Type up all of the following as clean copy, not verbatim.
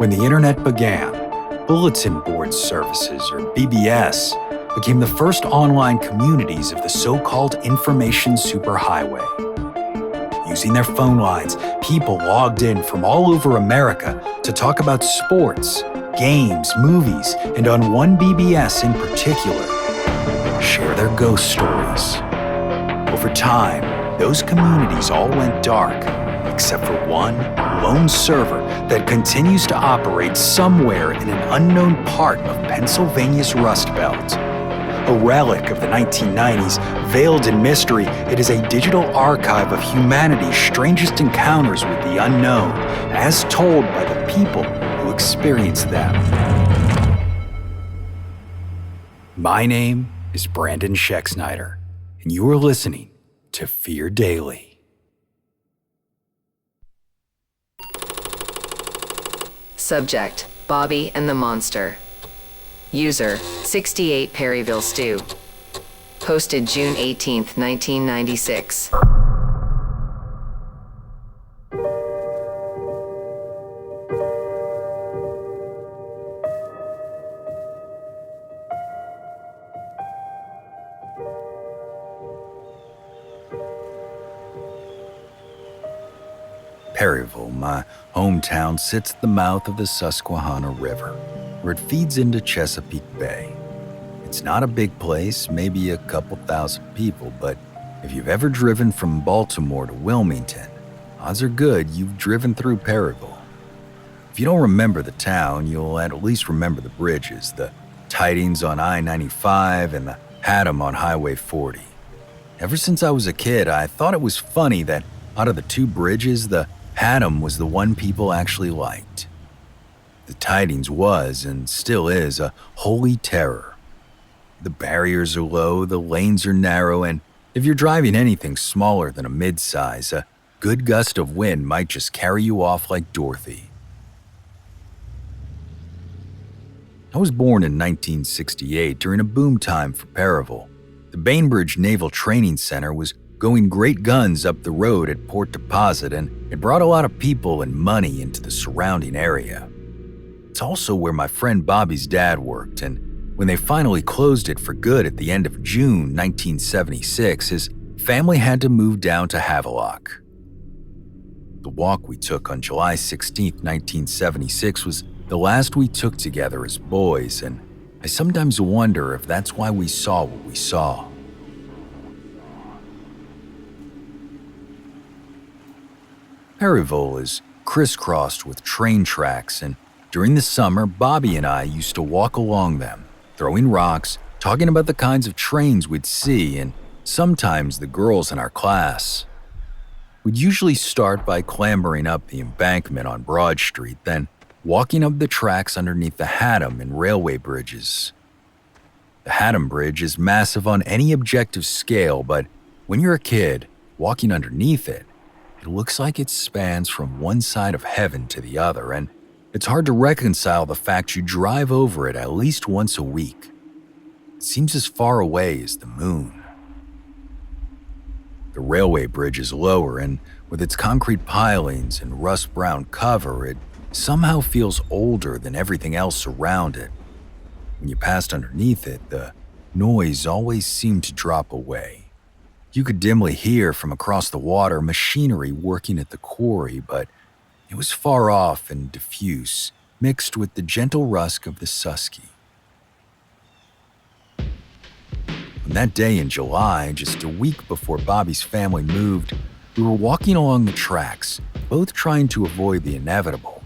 When the internet began, bulletin board services, or BBS, became the first online communities of the so-called information superhighway. Using their phone lines, people logged in from all over America to talk about sports, games, movies, and on one BBS in particular, share their ghost stories. Over time, those communities all went dark, except for one lone server that continues to operate somewhere in an unknown part of Pennsylvania's Rust Belt. A relic of the 1990s, veiled in mystery, it is a digital archive of humanity's strangest encounters with the unknown, as told by the people who experienced them. My name is Brandon Schexnayder, and you are listening to Fear Daily. Subject: Bobby and the Monster. User: 68 Perryville Stew. Posted June 18th, 1996. Perryville, my hometown, sits at the mouth of the Susquehanna River, where it feeds into Chesapeake Bay. It's not a big place, maybe a couple thousand people, but if you've ever driven from Baltimore to Wilmington, odds are good you've driven through Perryville. If you don't remember the town, you'll at least remember the bridges, the Tidings on I-95 and the Haddam on Highway 40. Ever since I was a kid, I thought it was funny that out of the two bridges, the Haddam was the one people actually liked. The Tidings was, and still is, a holy terror. The barriers are low, the lanes are narrow, and if you're driving anything smaller than a midsize, a good gust of wind might just carry you off like Dorothy. I was born in 1968 during a boom time for Perryville. The Bainbridge Naval Training Center was going great guns up the road at Port Deposit, and it brought a lot of people and money into the surrounding area. It's also where my friend Bobby's dad worked, and when they finally closed it for good at the end of June 1976, his family had to move down to Havelock. The walk we took on July 16, 1976 was the last we took together as boys, and I sometimes wonder if that's why we saw what we saw. Perryville is crisscrossed with train tracks, and during the summer, Bobby and I used to walk along them, throwing rocks, talking about the kinds of trains we'd see, and sometimes the girls in our class. We'd usually start by clambering up the embankment on Broad Street, then walking up the tracks underneath the Haddam and railway bridges. The Haddam Bridge is massive on any objective scale, but when you're a kid, walking underneath it, it looks like it spans from one side of heaven to the other, and it's hard to reconcile the fact you drive over it at least once a week. It seems as far away as the moon. The railway bridge is lower, and with its concrete pilings and rust-brown cover, it somehow feels older than everything else around it. When you passed underneath it, the noise always seemed to drop away. You could dimly hear from across the water machinery working at the quarry, but it was far off and diffuse, mixed with the gentle rusk of the Susky. On that day in July, just a week before Bobby's family moved, we were walking along the tracks, both trying to avoid the inevitable.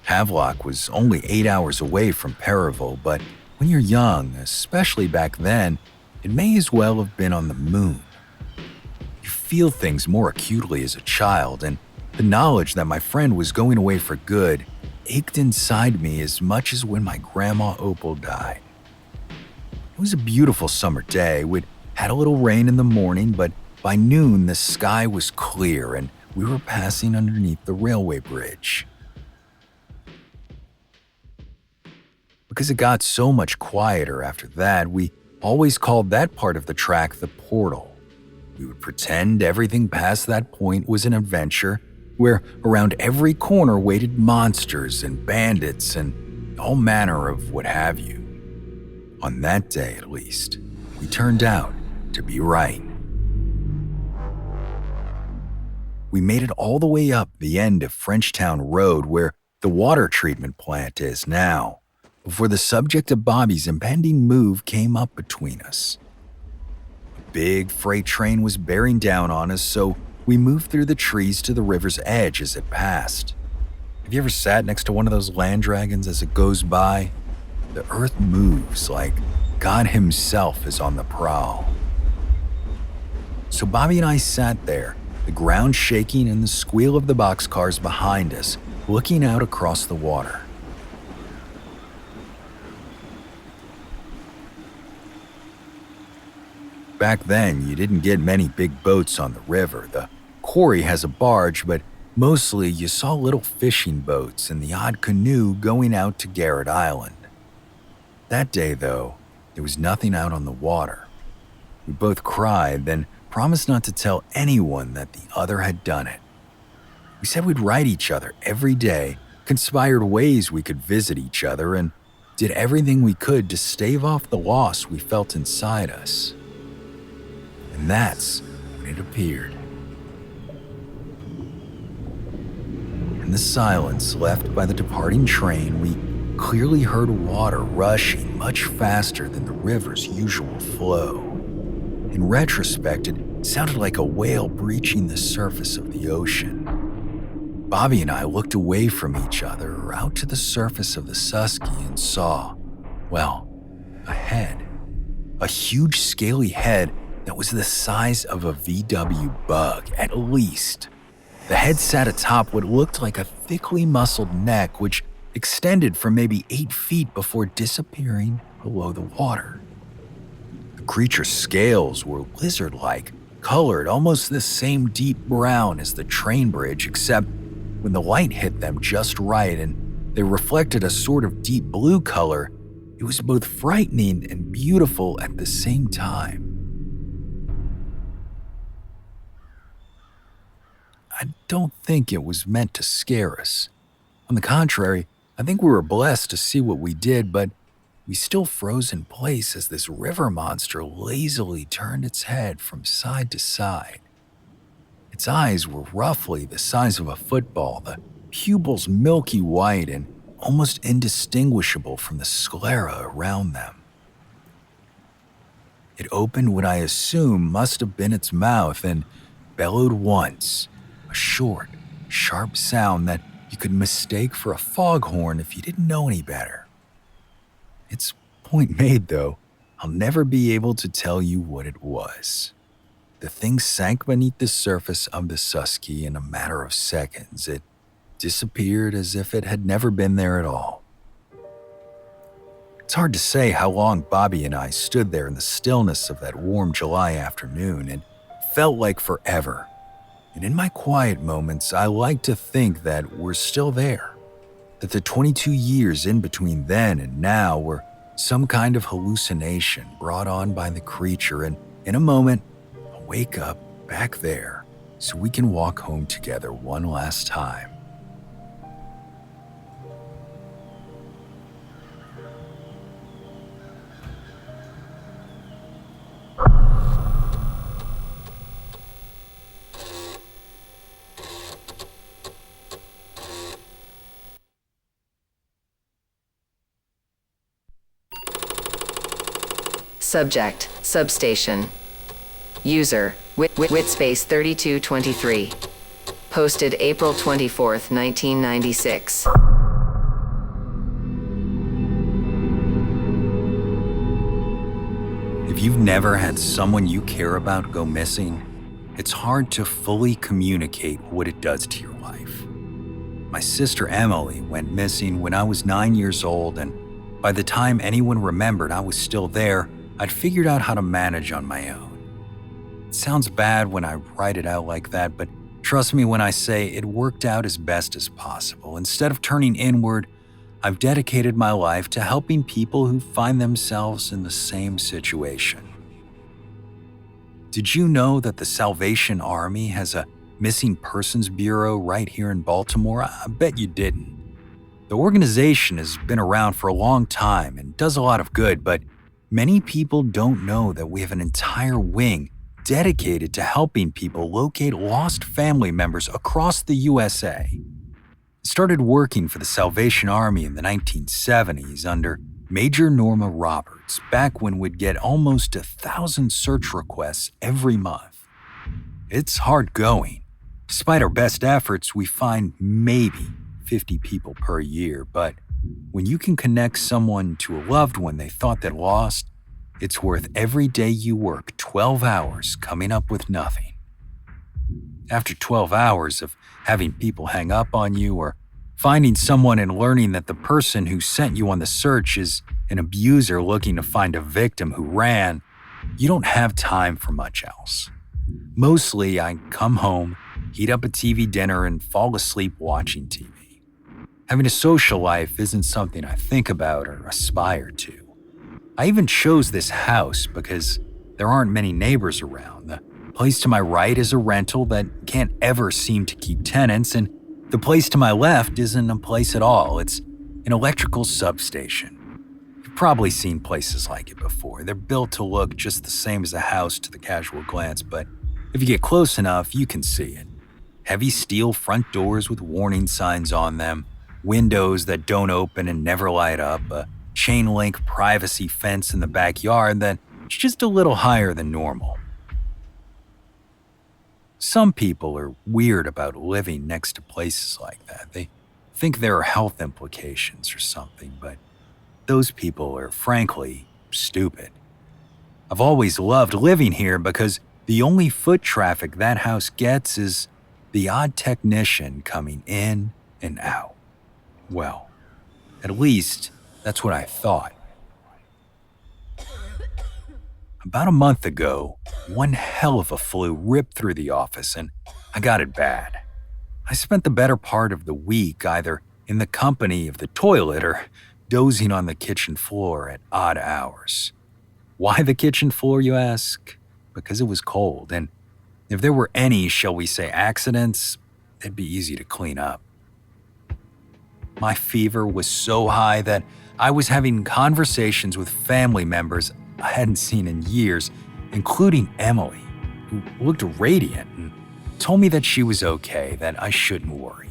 Havelock was only 8 hours away from Perryville, but when you're young, especially back then, it may as well have been on the moon. You feel things more acutely as a child, and the knowledge that my friend was going away for good ached inside me as much as when my grandma Opal died. It was a beautiful summer day. We'd had a little rain in the morning, but by noon the sky was clear and we were passing underneath the railway bridge. Because it got so much quieter after that, we always called that part of the track the portal. We would pretend everything past that point was an adventure, where around every corner waited monsters and bandits and all manner of what have you. On that day, at least, we turned out to be right. We made it all the way up the end of Frenchtown Road where the water treatment plant is now, before the subject of Bobby's impending move came up between us. A big freight train was bearing down on us, so we moved through the trees to the river's edge as it passed. Have you ever sat next to one of those land dragons as it goes by? The earth moves like God himself is on the prowl. So Bobby and I sat there, the ground shaking and the squeal of the boxcars behind us, looking out across the water. Back then, you didn't get many big boats on the river. The quarry has a barge, but mostly you saw little fishing boats and the odd canoe going out to Garrett Island. That day, though, there was nothing out on the water. We both cried, then promised not to tell anyone that the other had done it. We said we'd write each other every day, conspired ways we could visit each other, and did everything we could to stave off the loss we felt inside us. And that's when it appeared. In the silence left by the departing train, we clearly heard water rushing much faster than the river's usual flow. In retrospect, it sounded like a whale breaching the surface of the ocean. Bobby and I looked away from each other out to the surface of the Susky and saw, well, a head. A huge scaly head that was the size of a VW bug, at least. The head sat atop what looked like a thickly muscled neck, which extended for maybe 8 feet before disappearing below the water. The creature's scales were lizard-like, colored almost the same deep brown as the train bridge, except when the light hit them just right and they reflected a sort of deep blue color, it was both frightening and beautiful at the same time. I don't think it was meant to scare us. On the contrary, I think we were blessed to see what we did, but we still froze in place as this river monster lazily turned its head from side to side. Its eyes were roughly the size of a football, the pupils milky white and almost indistinguishable from the sclera around them. It opened what I assume must have been its mouth and bellowed once, a short, sharp sound that you could mistake for a foghorn if you didn't know any better. Its point made, though, I'll never be able to tell you what it was. The thing sank beneath the surface of the Susky in a matter of seconds. It disappeared as if it had never been there at all. It's hard to say how long Bobby and I stood there in the stillness of that warm July afternoon. It felt like forever. And in my quiet moments, I like to think that we're still there, that the 22 years in between then and now were some kind of hallucination brought on by the creature, and in a moment, I'll wake up back there so we can walk home together one last time. Subject, Substation. User, Witspace 3223. Posted April 24th, 1996. If you've never had someone you care about go missing, it's hard to fully communicate what it does to your life. My sister Emily went missing when I was 9 years old, and by the time anyone remembered I was still there, I'd figured out how to manage on my own. It sounds bad when I write it out like that, but trust me when I say it worked out as best as possible. Instead of turning inward, I've dedicated my life to helping people who find themselves in the same situation. Did you know that the Salvation Army has a Missing Persons Bureau right here in Baltimore? I bet you didn't. The organization has been around for a long time and does a lot of good, but many people don't know that we have an entire wing dedicated to helping people locate lost family members across the USA. I started working for the Salvation Army in the 1970s under Major Norma Roberts, back when we'd get almost 1,000 search requests every month. It's hard going. Despite our best efforts, we find maybe 50 people per year, but when you can connect someone to a loved one they thought they'd lost, it's worth every day you work 12 hours coming up with nothing. After 12 hours of having people hang up on you or finding someone and learning that the person who sent you on the search is an abuser looking to find a victim who ran, you don't have time for much else. Mostly, I come home, heat up a TV dinner, and fall asleep watching TV. Having a social life isn't something I think about or aspire to. I even chose this house because there aren't many neighbors around. The place to my right is a rental that can't ever seem to keep tenants, and the place to my left isn't a place at all. It's an electrical substation. You've probably seen places like it before. They're built to look just the same as a house to the casual glance, but if you get close enough, you can see it. Heavy steel front doors with warning signs on them, windows that don't open and never light up, a chain-link privacy fence in the backyard that's just a little higher than normal. Some people are weird about living next to places like that. They think there are health implications or something, but those people are frankly stupid. I've always loved living here because the only foot traffic that house gets is the odd technician coming in and out. Well, at least that's what I thought. About a month ago, one hell of a flu ripped through the office and I got it bad. I spent the better part of the week either in the company of the toilet or dozing on the kitchen floor at odd hours. Why the kitchen floor, you ask? Because it was cold, and if there were any, shall we say, accidents, they'd be easy to clean up. My fever was so high that I was having conversations with family members I hadn't seen in years, including Emily, who looked radiant and told me that she was okay, that I shouldn't worry.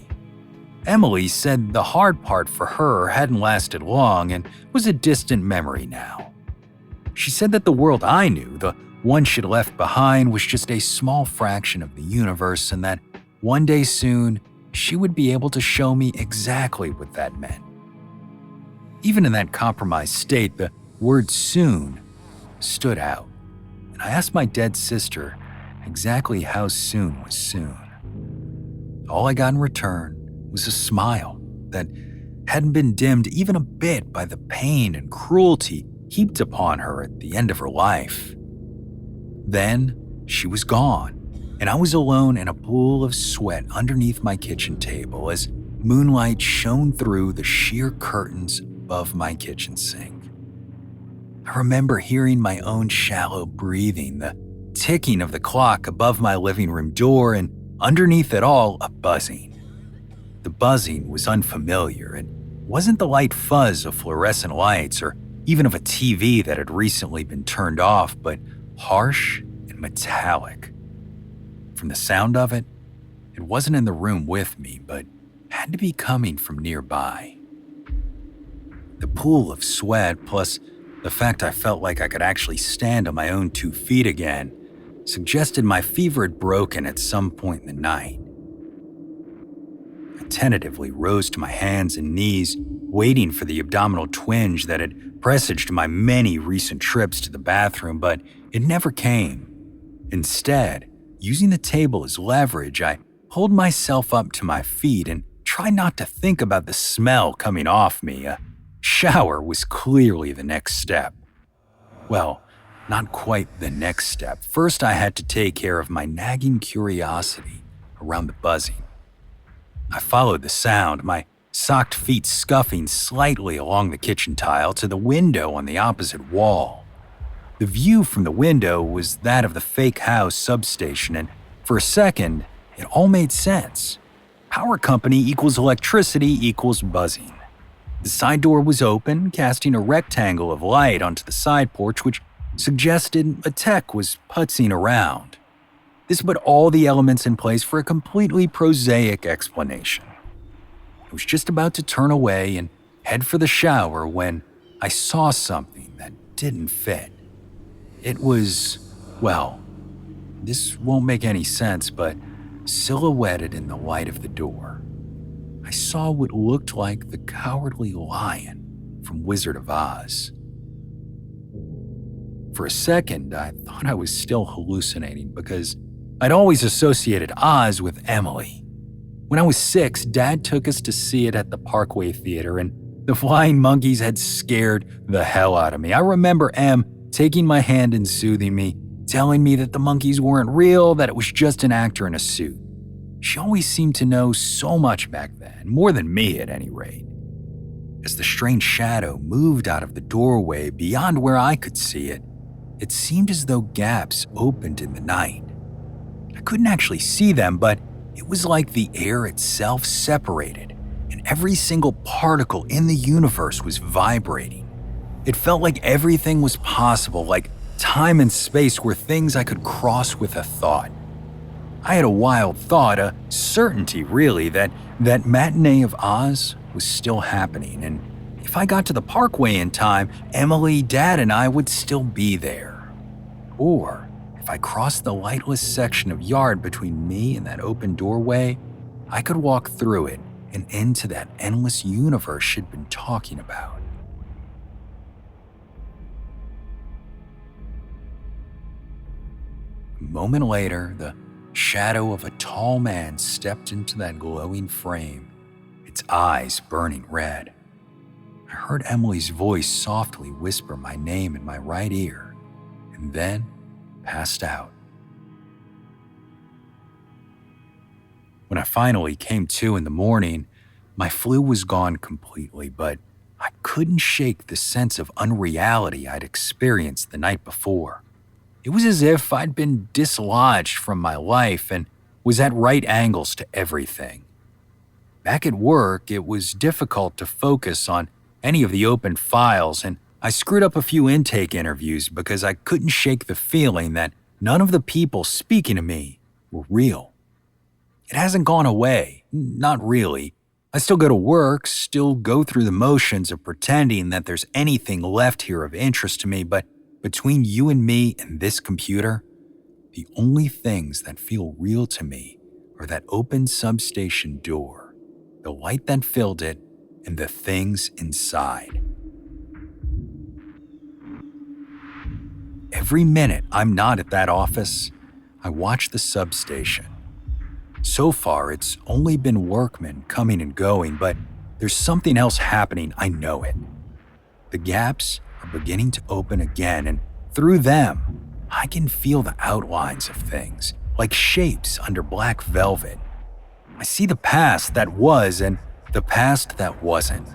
Emily said the hard part for her hadn't lasted long and was a distant memory now. She said that the world I knew, the one she'd left behind, was just a small fraction of the universe, and that one day soon, she would be able to show me exactly what that meant. Even in that compromised state, the word soon stood out, and I asked my dead sister exactly how soon was soon. All I got in return was a smile that hadn't been dimmed even a bit by the pain and cruelty heaped upon her at the end of her life. Then she was gone, and I was alone in a pool of sweat underneath my kitchen table as moonlight shone through the sheer curtains above my kitchen sink. I remember hearing my own shallow breathing, the ticking of the clock above my living room door, and underneath it all, a buzzing. The buzzing was unfamiliar. It wasn't the light fuzz of fluorescent lights or even of a TV that had recently been turned off, but harsh and metallic. From the sound of it, it wasn't in the room with me, but had to be coming from nearby. The pool of sweat, plus the fact I felt like I could actually stand on my own 2 feet again, suggested my fever had broken at some point in the night. I tentatively rose to my hands and knees, waiting for the abdominal twinge that had presaged my many recent trips to the bathroom, but it never came. Instead, using the table as leverage, I pulled myself up to my feet and tried not to think about the smell coming off me. A shower was clearly the next step. Well, not quite the next step. First, I had to take care of my nagging curiosity around the buzzing. I followed the sound, my socked feet scuffing slightly along the kitchen tile to the window on the opposite wall. The view from the window was that of the fake house substation, and for a second, It all made sense. Power company equals electricity equals buzzing. The side door was open, casting a rectangle of light onto the side porch, which suggested a tech was putzing around. This put all the elements in place for a completely prosaic explanation. I was just about to turn away and head for the shower when I saw something that didn't fit. It was, well, this won't make any sense, but silhouetted in the light of the door, I saw what looked like the Cowardly Lion from Wizard of Oz. For a second, I thought I was still hallucinating because I'd always associated Oz with Emily. When I was 6, Dad took us to see it at the Parkway Theater, and the flying monkeys had scared the hell out of me. I remember Em taking my hand and soothing me, telling me that the monkeys weren't real, that it was just an actor in a suit. She always seemed to know so much back then, more than me at any rate. As the strange shadow moved out of the doorway beyond where I could see it, it seemed as though gaps opened in the night. I couldn't actually see them, but it was like the air itself separated, and every single particle in the universe was vibrating. It felt like everything was possible, like time and space were things I could cross with a thought. I had a wild thought, a certainty really, that matinee of Oz was still happening, and if I got to the Parkway in time, Emily, Dad, and I would still be there. Or if I crossed the lightless section of yard between me and that open doorway, I could walk through it and into that endless universe she'd been talking about. A moment later, the shadow of a tall man stepped into that glowing frame, its eyes burning red. I heard Emily's voice softly whisper my name in my right ear, and then passed out. When I finally came to in the morning, my flu was gone completely, but I couldn't shake the sense of unreality I'd experienced the night before. It was as if I'd been dislodged from my life and was at right angles to everything. Back at work, it was difficult to focus on any of the open files, and I screwed up a few intake interviews because I couldn't shake the feeling that none of the people speaking to me were real. It hasn't gone away, not really. I still go to work, still go through the motions of pretending that there's anything left here of interest to me, but between you and me and this computer, the only things that feel real to me are that open substation door, the light that filled it, and the things inside. Every minute I'm not at that office, I watch the substation. So far, it's only been workmen coming and going, but there's something else happening, I know it. The gaps are beginning to open again, and through them, I can feel the outlines of things, like shapes under black velvet. I see the past that was and the past that wasn't.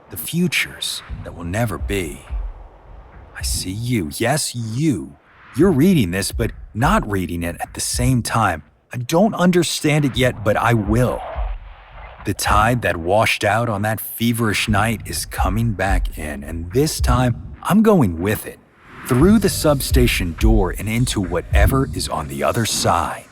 The futures that will never be. I see you, yes, you. You're reading this, but not reading it at the same time. I don't understand it yet, but I will. The tide that washed out on that feverish night is coming back in, and this time I'm going with it, through the substation door and into whatever is on the other side.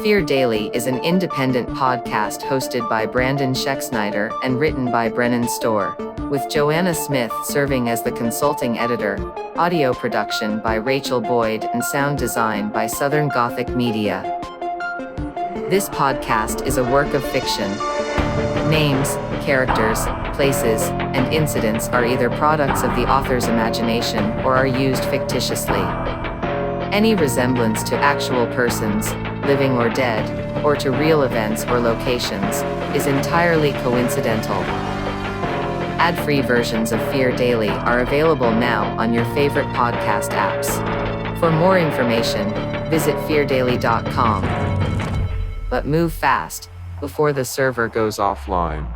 Fear Daily is an independent podcast hosted by Brandon Schexnayder and written by Brennan Storr, with Joanna Smith serving as the consulting editor, audio production by Rachel Boyd, and sound design by Southern Gothic Media. This podcast is a work of fiction. Names, characters, places, and incidents are either products of the author's imagination or are used fictitiously. Any resemblance to actual persons, living or dead, or to real events or locations, is entirely coincidental. Ad-free versions of Fear Daily are available now on your favorite podcast apps. For more information, visit feardaily.com. But move fast, before the server goes offline.